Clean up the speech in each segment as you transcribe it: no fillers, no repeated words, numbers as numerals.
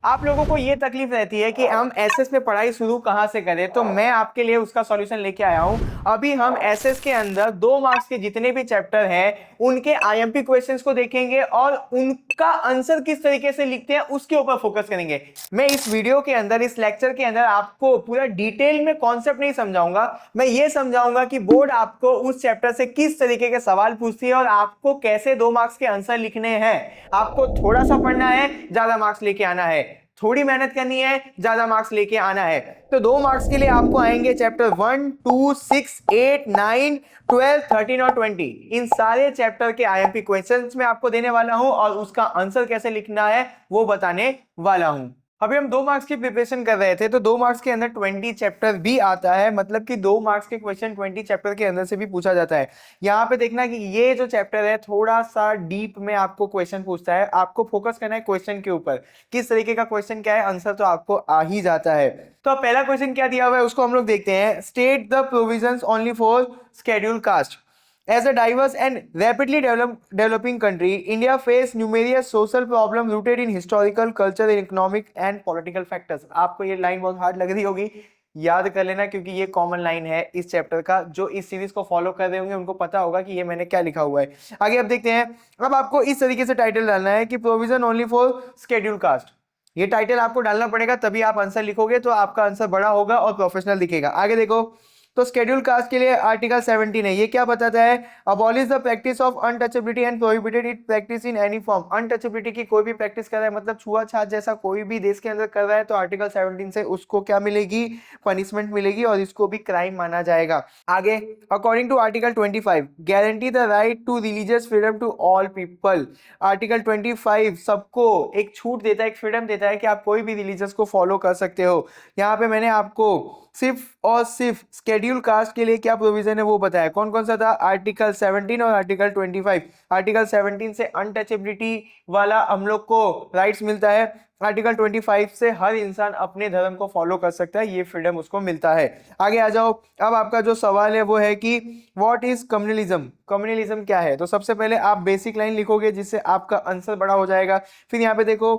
आप लोगों को ये तकलीफ रहती है कि हम एसएस में पढ़ाई शुरू कहाँ से करें, तो मैं आपके लिए उसका सॉल्यूशन लेके आया हूँ। अभी हम एसएस के अंदर 2 मार्क्स के जितने भी चैप्टर हैं उनके आईएमपी क्वेश्चंस को देखेंगे और उनका आंसर किस तरीके से लिखते हैं उसके ऊपर फोकस करेंगे। मैं इस वीडियो के अंदर, इस लेक्चर के अंदर आपको पूरा डिटेल में कॉन्सेप्ट नहीं समझाऊंगा। मैं ये समझाऊंगा कि बोर्ड आपको उस चैप्टर से किस तरीके के सवाल पूछती है और आपको कैसे 2 मार्क्स के आंसर लिखने हैं। आपको थोड़ा सा पढ़ना है, ज्यादा मार्क्स लेके आना है, थोड़ी मेहनत करनी है, ज्यादा मार्क्स लेके आना है। तो 2 मार्क्स के लिए आपको आएंगे चैप्टर 1, 2, 6, 8, 9, 12, 13 और 20। इन सारे चैप्टर के आईएमपी क्वेश्चंस मैं आपको देने वाला हूं और उसका आंसर कैसे लिखना है वो बताने वाला हूं। अभी हम 2 मार्क्स की प्रिपरेशन कर रहे थे, तो 2 मार्क्स के अंदर 20 चैप्टर भी आता है, मतलब कि 2 मार्क्स के क्वेश्चन 20 चैप्टर के अंदर से भी पूछा जाता है। यहाँ पे देखना कि ये जो चैप्टर है थोड़ा सा डीप में आपको क्वेश्चन पूछता है, आपको फोकस करना है क्वेश्चन के ऊपर, किस तरीके का क्वेश्चन क्या है, आंसर तो आपको आ ही जाता है। तो अब पहला क्वेश्चन क्या दिया हुआ है उसको हम लोग देखते हैं। State the provisions only for schedule caste. As a diverse and rapidly developing country, India faces numerous social problems rooted in historical, cultural, economic and political factors. आपको ये लाइन बहुत हार्ड लग रही होगी, याद कर लेना क्योंकि ये कॉमन लाइन है इस चैप्टर का। जो इस सीरीज को फॉलो कर रहे होंगे उनको पता होगा कि ये मैंने क्या लिखा हुआ है। आगे अब देखते हैं। अब आपको इस तरीके से टाइटल डालना है कि provision only for schedule caste. ये टाइटल आपको डालना पड़ेगा, तभी आप आंसर लिखोगे तो आपका आंसर बड़ा होगा और प्रोफेशनल दिखेगा। आगे देखो, तो शेड्यूल कास्ट के लिए आर्टिकल 17 है। ये क्या बताता है? Abolish the practice of untouchability and prohibited it practice in any form. Untouchability की कोई भी प्रैक्टिस कर रहा है, मतलब छुआछात जैसा कोई भी देश के अंदर कर रहा है, तो आर्टिकल 17 से उसको क्या मिलेगी? पनिशमेंट मिलेगी और इसको भी क्राइम माना जाएगा। आगे, according to article 25 guarantee the right to religious freedom to all people. Article 25 सबको एक छूट देता है, एक फ्रीडम देता है कि आप कोई भी रिलीजियस को फॉलो कर सकते हो। यहाँ पे मैंने आपको सिर्फ और सिर्फ शेड्यूल कास्ट के लिए क्या प्रोविजन है वो बताया। कौन कौन सा था? आर्टिकल 17 और आर्टिकल 25। आर्टिकल 17 से अनटचेबिलिटी वाला हम लोग को राइट्स मिलता है, आर्टिकल 25 से हर इंसान अपने धर्म को फॉलो कर सकता है, ये फ्रीडम उसको मिलता है। आगे आ जाओ। अब आपका जो सवाल है वो है कि व्हाट इज कम्युनलिज्म। कम्युनलिज्म क्या है? तो सबसे पहले आप बेसिक लाइन लिखोगे जिससे आपका आंसर बड़ा हो जाएगा। फिर यहाँ पे देखो,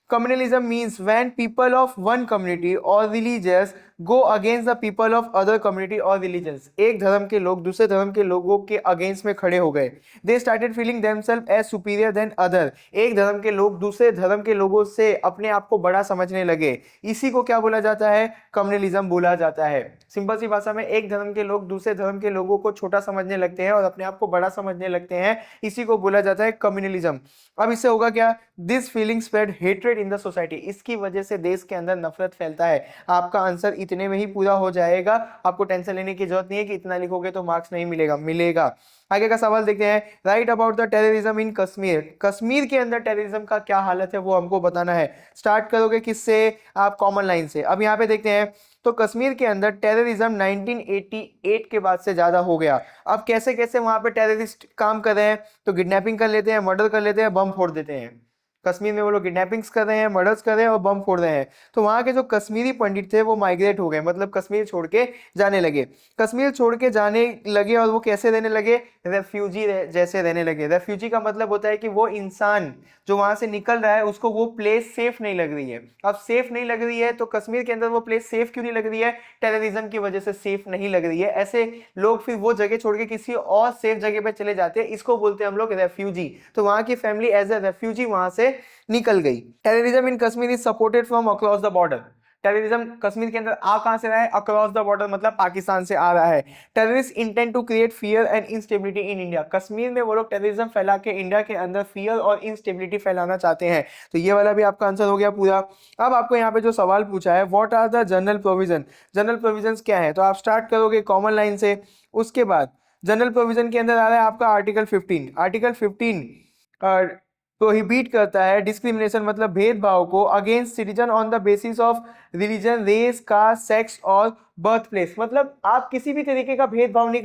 communalism means when people of one community or religious go against the people of other community or religions। एक धर्म के लोग दूसरे धर्म के लोगों के अगेंस्ट में खड़े हो गए। They started feeling themselves as superior than other। एक धर्म के लोग दूसरे धर्म के लोगों से अपने आप को बड़ा समझने लगे। इसी को क्या बोला जाता है? कम्युनलिज्म बोला जाता है। सिंपल सी भाषा में, एक धर्म के लोग दूसरे धर्म के लोगों को छोटा समझने लगते हैं और अपने आप को बड़ा समझने लगते हैं, इसी को बोला जाता है कम्युनलिज्म। अब इससे होगा क्या? This feeling spread hatred in the society. इसकी वजह से देश के अंदर नफरत फैलता है। आपका आंसर इतने में ही पूरा हो जाएगा, आपको टेंशन लेने की जरूरत नहीं है कि इतना लिखोगे तो मार्क्स नहीं मिलेगा, मिलेगा। आगे का सवाल देखते हैं। Right about the terrorism in Kashmir. Kashmir के अंदर टेररिज्म का क्या हालत है वो हमको बताना है। स्टार्ट करोगे किससे? आप कॉमन लाइन से। अब यहाँ पे देखते हैं, तो कश्मीर के अंदर टेररिज्म 1988 के बाद से ज्यादा हो गया। अब कैसे कैसे वहां पे टेररिस्ट काम कर रहे हैं? तो किडनैपिंग कर लेते हैं, मर्डर कर लेते हैं, बम फोड़ देते हैं। कश्मीर में वो लोग किडनैपिंग्स कर रहे हैं, मर्डर्स कर रहे हैं और बम फोड़ रहे हैं। तो वहां के जो कश्मीरी पंडित थे वो माइग्रेट हो गए, मतलब कश्मीर छोड़ के जाने लगे। कश्मीर छोड़ के जाने लगे और वो कैसे रहने लगे? रेफ्यूजी जैसे रहने लगे। रेफ्यूजी का मतलब होता है कि वो इंसान जो वहां से निकल रहा है उसको वो प्लेस सेफ नहीं लग रही है। अब सेफ नहीं लग रही है तो कश्मीर के अंदर वो प्लेस सेफ क्यों नहीं लग रही है? टेररिज्म की वजह से सेफ नहीं लग रही है। ऐसे लोग फिर वो जगह छोड़ के किसी और सेफ जगह पे चले जाते हैं, इसको बोलते हैं हम लोग रेफ्यूजी। तो वहां की फैमिली एज ए रेफ्यूजी वहां से निकल गई। Terrorism in Kashmir is supported from across the border. Terrorism Kashmir के अंदर आ कहां से रहा है? अक्रॉस द बॉर्डर, मतलब पाकिस्तान से आ रहा है। Terrorist intend to create fear and instability in India. Kashmir में वो लोग टेररिज्म फैला के इंडिया के अंदर फियर और इंस्टेबिलिटी फैलाना चाहते हैं। तो ये वाला भी आपका आंसर हो गया पूरा। अब आपको यहाँ पे जो सवाल पूछा है, what are the general provision. General provision क्या है? तो आप स्टार्ट करोगे कॉमन लाइन से। उसके बाद जनरल प्रोविजन के अंदर आ रहा है आपका आर्टिकल 15। आर्टिकल 15 प्रोहिबिट करता है डिस्क्रिमिनेशन, मतलब भेदभाव को, against citizen on the basis of religion, race, caste, sex और बर्थ प्लेस। मतलब आप किसी भी तरीके का भेदभाव नहीं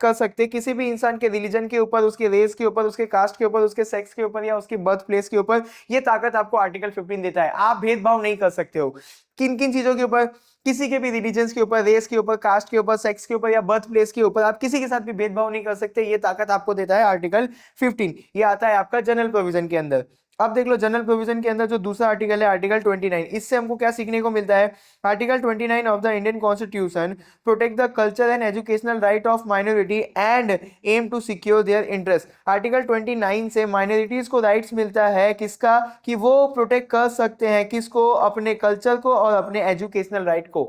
कर सकते किसी भी इंसान के रिलीजन के ऊपर, उसके रेस के ऊपर, उसके कास्ट के ऊपर, उसके सेक्स के ऊपर या उसकी बर्थ प्लेस के ऊपर। ये ताकत आपको आर्टिकल 15 देता है। आप भेदभाव नहीं कर सकते हो किन किन चीजों के ऊपर? किसी के भी रिलीजन के ऊपर, रेस के ऊपर, कास्ट के ऊपर, सेक्स के ऊपर या बर्थ प्लेस के ऊपर। आप किसी के साथ भी भेदभाव नहीं कर सकते, ये ताकत आपको देता है आर्टिकल 15। ये आता है आपका जनरल प्रोविजन के अंदर। अब देख लो जनरल प्रोविजन के अंदर जो दूसरा आर्टिकल है आर्टिकल 29, इससे हमको क्या सीखने को मिलता है। Article 29 of the Indian constitution protect the culture and educational right of minority and aim to secure their interest. Article 29 से माइनॉरिटीज को राइट्स मिलता है किसका, कि वो प्रोटेक्ट कर सकते हैं किसको, अपने कल्चर को और अपने एजुकेशनल राइट को।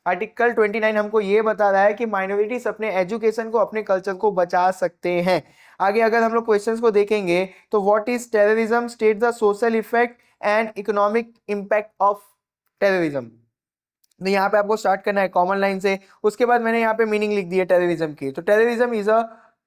आर्टिकल 29 हमको ये बता रहा है कि माइनॉरिटीज अपने एजुकेशन को अपने कल्चर को बचा सकते हैं। आगे अगर हम लोग क्वेश्चंस को देखेंगे तो what is terrorism, state the social effect and economic impact of terrorism. तो यहाँ पे आपको स्टार्ट करना है कॉमन लाइन से, उसके बाद मैंने यहाँ पे मीनिंग लिख दी है टेररिज्म की। तो terrorism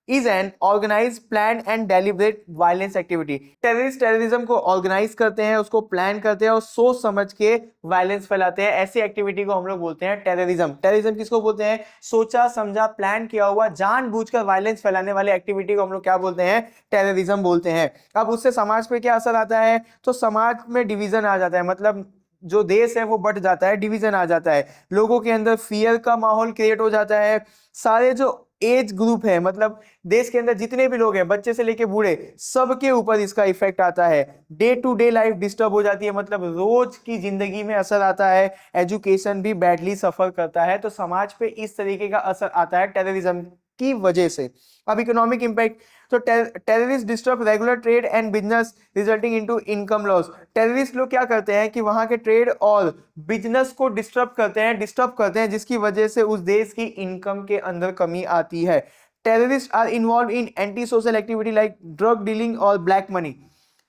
is an organise plan and deliberate violence activity. Terrorist terrorism को ऑर्गेनाइज करते हैं, उसको प्लान करते हैं और सोच समझ के वायलेंस फैलाते हैं, ऐसी एक्टिविटी को हम लोग बोलते हैं टेररिज्म। टेररिज्म किसको बोलते हैं, सोचा समझा प्लान किया हुआ जानबूझकर वायलेंस फैलाने वाले एक्टिविटी को हम लोग क्या बोलते हैं, टेररिज्म बोलते हैं। अब उससे समाज पे क्या असर आता है, तो समाज में डिवीजन आ जाता है, मतलब जो देश है वो बट जाता है, डिवीजन आ जाता है, लोगों के अंदर फियर का माहौल क्रिएट हो जाता है। सारे जो एज ग्रुप है, मतलब देश के अंदर जितने भी लोग हैं, बच्चे से लेके बूढ़े, सबके ऊपर इसका इफेक्ट आता है। Day to day life disturb हो जाती है, मतलब रोज की जिंदगी में असर आता है, एजुकेशन भी बैडली सफर करता है। तो समाज पे इस तरीके का असर आता है टेररिज्म की वजह से। अब इकोनॉमिक इंपैक्ट, तो terrorist disturb regular trade and business resulting into income loss. Terrorist लोग क्या करते हैं कि वहां के ट्रेड और बिजनेस को डिस्टर्ब करते हैं जिसकी वजह से उस देश की इनकम के अंदर कमी आती है। Terrorist are involve in anti social activity like drug dealing और ब्लैक मनी।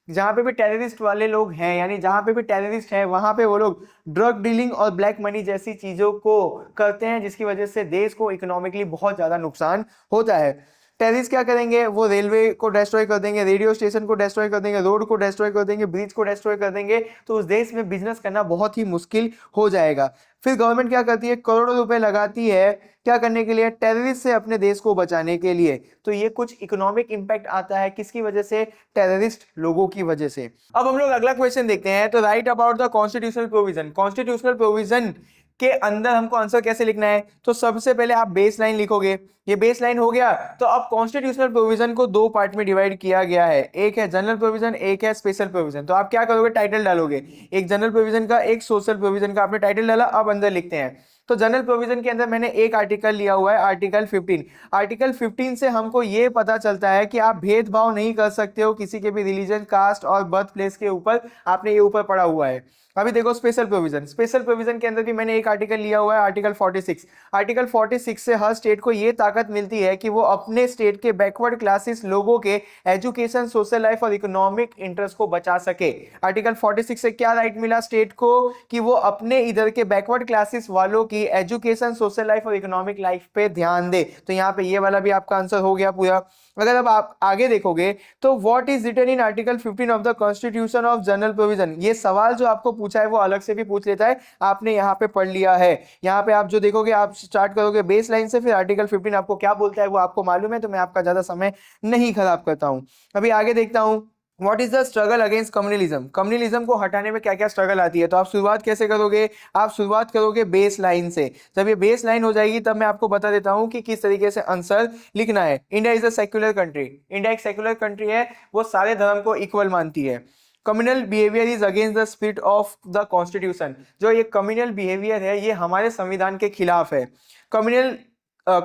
जहां पे भी टेररिस्ट वाले लोग हैं, यानी जहां पे भी टेररिस्ट है वहां पे वो लोग ड्रग डीलिंग और ब्लैक मनी जैसी चीजों को करते हैं, जिसकी वजह से देश को इकोनॉमिकली बहुत ज्यादा नुकसान होता है। टेररिस्ट क्या करेंगे, वो रेलवे को डिस्ट्रॉय कर देंगे, रेडियो स्टेशन को डिस्ट्रॉय कर देंगे, रोड को डिस्ट्रॉय कर देंगे, ब्रिज को डिस्ट्रॉय कर देंगे, तो उस देश में बिजनेस करना बहुत ही मुश्किल हो जाएगा। फिर गवर्नमेंट क्या करती है, करोड़ों रुपए लगाती है क्या करने के लिए, टेररिस्ट से अपने देश को बचाने के लिए। तो ये कुछ इकोनॉमिक इंपैक्ट आता है किसकी वजह से, टेररिस्ट लोगों की वजह से। अब हम लोग अगला क्वेश्चन देखते हैं। तो right about the constitutional provision, constitutional provision के अंदर हमको आंसर कैसे लिखना है। तो सबसे पहले आप बेस लाइन लिखोगे, ये बेस लाइन हो गया। तो अब कॉन्स्टिट्यूशनल प्रोविजन को दो पार्ट में डिवाइड किया गया है, एक है जनरल प्रोविजन, एक है स्पेशल प्रोविजन। तो आप क्या करोगे, टाइटल डालोगे, एक जनरल प्रोविजन का एक सोशल प्रोविजन का आपने टाइटल डाला। अब अंदर लिखते हैं। तो जनरल प्रोविजन के अंदर मैंने एक आर्टिकल लिया हुआ है, आर्टिकल 15। आर्टिकल 15 से हमको ये पता चलता है कि आप भेदभाव नहीं कर सकते हो किसी के भी रिलीजन, कास्ट और बर्थ प्लेस के ऊपर, आपने ये ऊपर पढ़ा हुआ है। अभी देखो स्पेशल प्रोविजन, स्पेशल प्रोविजन के अंदर भी मैंने एक आर्टिकल लिया हुआ है, आर्टिकल 46। आर्टिकल 46 से हर स्टेट को ये ताकत मिलती है कि वो अपने स्टेट के बैकवर्ड क्लासेस लोगों के एजुकेशन, सोशल लाइफ और इकोनॉमिक इंटरेस्ट को बचा सके। आर्टिकल 46 से क्या राइट मिला स्टेट को, कि वो अपने इधर के बैकवर्ड क्लासेस वालों की एजुकेशन, सोशल लाइफ और इकोनॉमिक लाइफ पे ध्यान दे। तो यहाँ पे ये वाला भी आपका आंसर हो गया पूरा। अगर अब आप आगे देखोगे तो what is written in article 15 of the constitution of general provision, ये सवाल जो आपको पूछा है वो अलग से भी पूछ लेता है, आपने यहाँ पे पढ़ लिया है। यहाँ पे आप जो देखोगे, आप स्टार्ट करोगे बेस लाइन से, फिर आर्टिकल 15 आपको क्या बोलता है वो आपको मालूम है, तो मैं आपका ज्यादा समय नहीं खराब करता हूँ। अभी आगे देखता हूँ, what is the struggle against communalism, communalism को हटाने में क्या क्या स्ट्रगल आती है। तो आप शुरुआत कैसे करोगे, आप शुरुआत करोगे बेस लाइन से। जब ये बेस लाइन हो जाएगी तब मैं आपको बता देता हूं कि किस तरीके से आंसर लिखना है। India is a secular country, India एक सेक्युलर कंट्री है, वो सारे धर्म को इक्वल मानती है। Communal behaviour is against the spirit of the constitution, जो ये कम्युनल बिहेवियर है ये हमारे संविधान के खिलाफ है।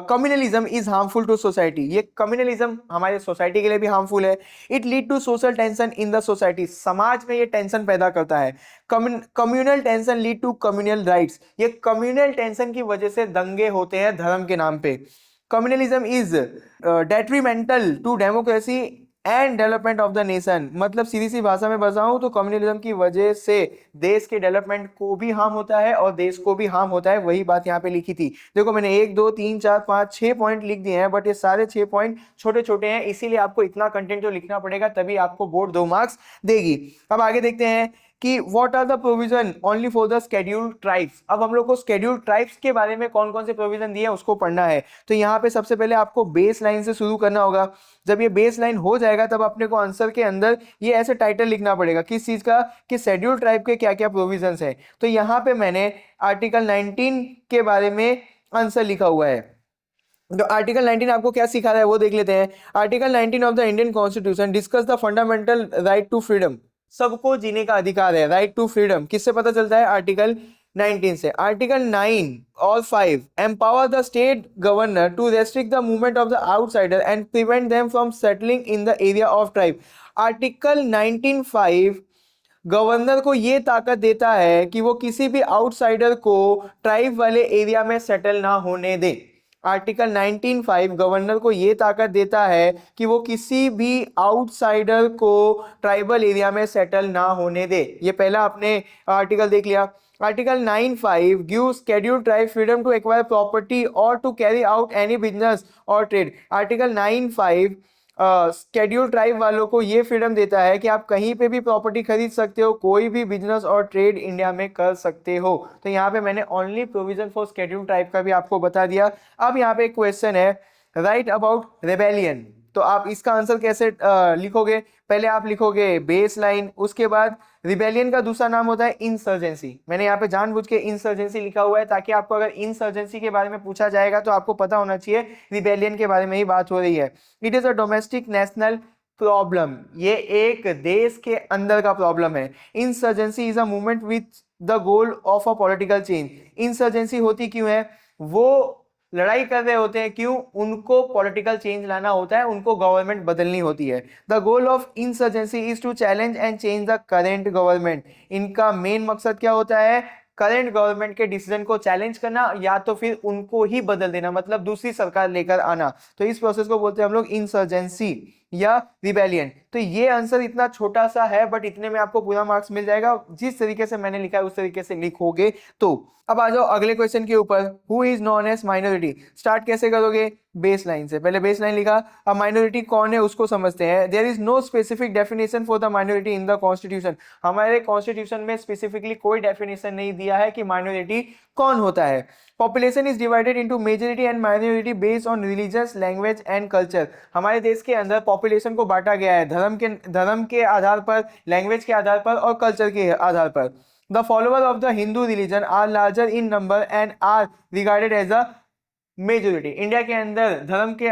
Communalism is harmful to society, ये कम्युनलिज्म हमारे सोसाइटी के लिए भी हार्मफुल है। It lead to social tension in the society, समाज में ये टेंशन पैदा करता है। Communal tension lead to communal riots, ये कम्युनल टेंशन की वजह से दंगे होते हैं धर्म के नाम पे। Communalism is detrimental to democracy and development of the nation, मतलब सीधी सी भाषा में बताऊं तो कम्युनलिज्म की वजह से देश के डेवलपमेंट को भी हार्म होता है और देश को भी हार्म होता है। वही बात यहाँ पे लिखी थी। देखो मैंने 1 2 3 4 5 6 पॉइंट लिख दिए हैं, बट ये सारे 6 पॉइंट छोटे छोटे हैं, इसीलिए आपको इतना कंटेंट तो लिखना पड़ेगा, तभी आपको बोर्ड 2 मार्क्स देगी। अब आगे देखते हैं कि what are the provision only for the scheduled tribes. अब हम लोग को शेड्यूल्ड ट्राइब्स के बारे में कौन कौन से प्रोविजन दिए हैं उसको पढ़ना है। तो यहाँ पे सबसे पहले आपको बेस लाइन से शुरू करना होगा। जब ये बेस लाइन हो जाएगा तब अपने को आंसर के अंदर ये ऐसे टाइटल लिखना पड़ेगा, किस चीज का, कि शेड्यूल्ड ट्राइब के क्या क्या प्रोविजंस है। तो यहाँ पे मैंने आर्टिकल 19 के बारे में आंसर लिखा हुआ है। तो आर्टिकल 19 आपको क्या सिखा रहा है वो देख लेते हैं। Article 19 of the Indian constitution discuss the fundamental right to freedom, सबको जीने का अधिकार है, राइट टू फ्रीडम। किससे पता चलता है? आर्टिकल 19 से। आर्टिकल 9 और 5 empower the state governor to restrict the movement of the outsider and prevent them from settling in the area of tribe. Article 19(5) governor को ये ताकत देता है कि वो किसी भी आउटसाइडर को ट्राइब वाले एरिया में सेटल ना होने दे। आर्टिकल 19(5) गवर्नर को ये ताकत देता है कि वो किसी भी आउटसाइडर को ट्राइबल एरिया में सेटल ना होने दे। ये पहला आपने आर्टिकल देख लिया। Article 9(5) gives scheduled tribes freedom to acquire property or to carry out any business or trade। Article 9(5) schedule tribe वालों को ये फ्रीडम देता है कि आप कहीं पे भी प्रॉपर्टी खरीद सकते हो, कोई भी बिजनेस और ट्रेड इंडिया में कर सकते हो। तो यहाँ पे मैंने only provision for schedule tribe का भी आपको बता दिया। अब यहाँ पे एक क्वेश्चन है, राइट अबाउट रेबेलियन। तो आप इसका आंसर कैसे लिखोगे? पहले आप लिखोगे बेस लाइन, उसके बाद रिबेलियन का दूसरा नाम होता है इंसर्जेंसी। मैंने यहाँ पे जानबूझ के इंसर्जेंसी लिखा हुआ है ताकि आपको अगर इंसर्जेंसी के बारे में पूछा जाएगा तो आपको पता होना चाहिए रिबेलियन के बारे में ही बात हो रही है। It is a domestic national problem, ये एक देश के अंदर का प्रॉब्लम है। Insurgency is a movement with the goal of a political change. Insurgency होती क्यों है? वो लड़ाई कर रहे होते हैं, क्यों? उनको पॉलिटिकल चेंज लाना होता है, उनको गवर्नमेंट बदलनी होती है। The goal of insurgency is to challenge and change the current government. इनका मेन मकसद क्या होता है? करंट गवर्नमेंट के डिसीजन को चैलेंज करना या तो फिर उनको ही बदल देना, मतलब दूसरी सरकार लेकर आना। तो इस प्रोसेस को बोलते हैं हम लोग इंसर्जेंसी या रिबेलियन। तो ये आंसर इतना छोटा सा है बट इतने में आपको पूरा मार्क्स मिल जाएगा। जिस तरीके से मैंने लिखा है उस तरीके से लिखोगे तो। अब आ जाओ अगले क्वेश्चन के ऊपर, who is known as minority. Start कैसे करोगे? बेस लाइन से। पहले बेस लाइन लिखा, अब माइनॉरिटी कौन है उसको समझते हैं। There is no specific definition for the minority in the constitution. हमारे कॉन्स्टिट्यूशन में स्पेसिफिकली कोई डेफिनेशन नहीं दिया है कि माइनॉरिटी कौन होता है। Population is divided into majority and minority based on religious, language and culture. हमारे देश के अंदर पॉपुलेशन को बांटा गया है धर्म के आधार पर, लैंग्वेज के आधार पर और कल्चर के आधार पर। The follower of the Hindu religion are larger in number and are regarded as a majority. India के अंदर धर्म के,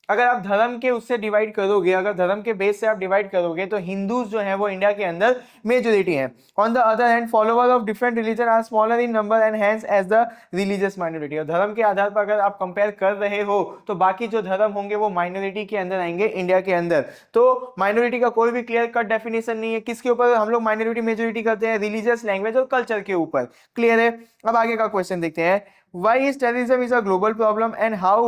अगर आप धर्म के उससे डिवाइड करोगे, अगर धर्म के बेस से आप डिवाइड करोगे तो हिंदूज जो हैं वो इंडिया के अंदर मेजोरिटी हैं। On the other hand follower of different religion are smaller in number and hence as the religious minority. और धर्म के आधार पर अगर आप कंपेयर कर रहे हो तो बाकी जो धर्म होंगे वो माइनॉरिटी के अंदर आएंगे इंडिया के अंदर। तो माइनॉरिटी का कोई भी क्लियर कट डेफिनेशन नहीं है। किसके ऊपर हम लोग माइनॉरिटी मेजोरिटी करते हैं? रिलीजियस, लैंग्वेज और कल्चर के ऊपर। क्लियर है? अब आगे का क्वेश्चन देखते हैं। Why is terrorism is a global problem and how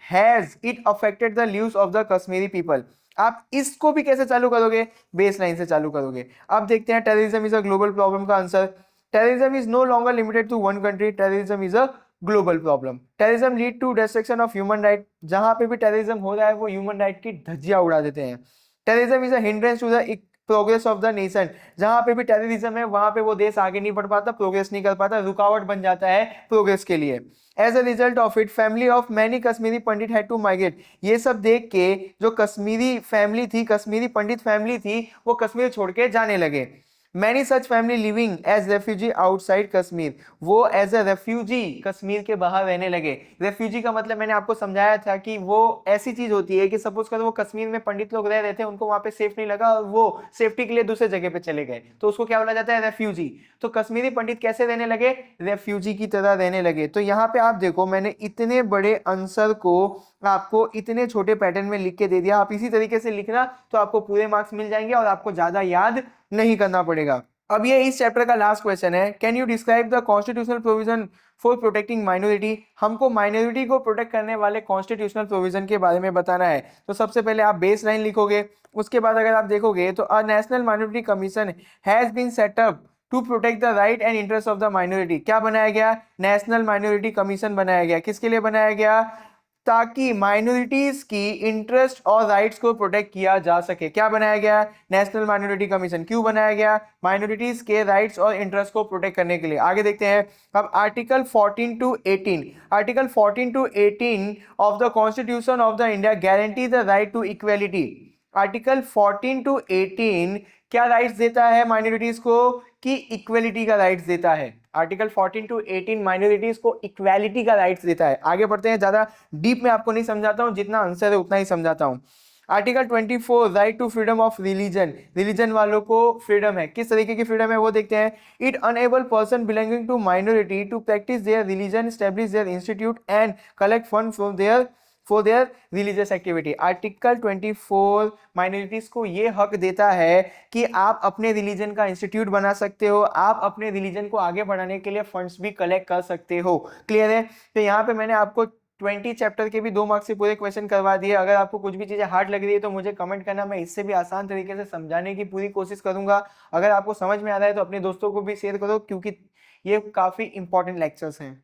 has it affected the lives of the Kashmiri people? आप इसको भी कैसे चालू करोगे? बेस लाइन से चालू करोगे। अब देखते हैं terrorism is a global problem का answer. Terrorism is no longer limited to one country, terrorism is a global problem. Terrorism lead to destruction of human right. जहां पे भी टेररिज्म हो रहा है वो ह्यूमन राइट की धज्जियां उड़ा देते हैं। Terrorism is a hindrance to the progress of the nation. जहां पे भी टेररिज्म है वहां पे वो देश आगे नहीं बढ़ पाता, प्रोग्रेस नहीं कर पाता, रुकावट बन जाता है प्रोग्रेस के लिए। As a result of it family of many Kashmiri Pandit had to migrate. ये सब देख के जो कश्मीरी फैमिली थी, कश्मीरी पंडित फैमिली थी, वो कश्मीर छोड़ के जाने लगे। Many such family living as refugee outside Kashmir. वो एज ए रेफ्यूजी कश्मीर के बाहर रहने लगे। रेफ्यूजी का मतलब मैंने आपको समझाया था कि वो ऐसी चीज होती है कि सपोज करो वो कश्मीर में पंडित लोग रह रहे थे, उनको वहां पे सेफ नहीं लगा और वो सेफ्टी के लिए दूसरे जगह पे चले गए, तो उसको क्या बोला जाता है? रेफ्यूजी। तो कश्मीरी पंडित कैसे रहने लगे? रेफ्यूजी की तरह रहने लगे। तो यहाँ पे आप देखो मैंने इतने बड़े आंसर को आपको इतने छोटे पैटर्न में लिख के दे दिया। आप इसी तरीके से लिखना तो आपको पूरे मार्क्स मिल जाएंगे और आपको ज्यादा याद नहीं करना पड़ेगा। अब ये इस चैप्टर का लास्ट क्वेश्चन है। Can you describe the constitutional provision for protecting minority. हमको माइनॉरिटी को प्रोटेक्ट करने वाले कॉन्स्टिट्यूशनल प्रोविजन के बारे में बताना है। तो सबसे पहले आप बेस लाइन लिखोगे, उसके बाद अगर आप देखोगे तो a national minority commission has been set up to protect the right and interest of the minority. क्या बनाया गया? नेशनल माइनॉरिटी कमीशन बनाया गया। किसके लिए बनाया गया? ताकि माइनॉरिटीज की इंटरेस्ट और राइट्स को प्रोटेक्ट किया जा सके। क्या बनाया गया? National minority commission. क्यों बनाया गया? माइनॉरिटीज के राइट्स और इंटरेस्ट को प्रोटेक्ट करने के लिए। आगे देखते हैं। अब article 14 to 18, article 14 to 18 of the constitution of the India guarantee the right to equality. Article 14 to 18 क्या राइट्स देता है माइनॉरिटीज को? कि इक्वेलिटी का राइट्स देता है। आर्टिकल 14 to 18 माइनॉरिटीज को इक्वालिटी का राइट्स देता है। आगे बढ़ते हैं, ज्यादा डीप में आपको नहीं समझाता हूं, जितना आंसर है उतना ही समझाता हूं। Article 24 right to freedom of religion, religion वालों को फ्रीडम है, किस तरीके की फ्रीडम है वो देखते हैं। It enable person belonging to minority to practice their religion, establish their institute and collect fund for their religious activity. Article 24 minorities को ये हक देता है कि आप अपने रिलीजन का इंस्टीट्यूट बना सकते हो, आप अपने रिलीजन को आगे बढ़ाने के लिए फंड्स भी कलेक्ट कर सकते हो। क्लियर है? तो यहाँ पे मैंने आपको 20 चैप्टर के भी 2 मार्क्स से पूरे क्वेश्चन करवा दिए। अगर आपको कुछ भी चीजें हार्ड लग रही है तो मुझे कमेंट करना, मैं इससे भी आसान तरीके से समझाने की पूरी कोशिश करूंगा। अगर आपको समझ में आ रहा है तो अपने दोस्तों को भी शेयर करो, क्योंकि ये काफी इंपॉर्टेंट लेक्चर्स हैं।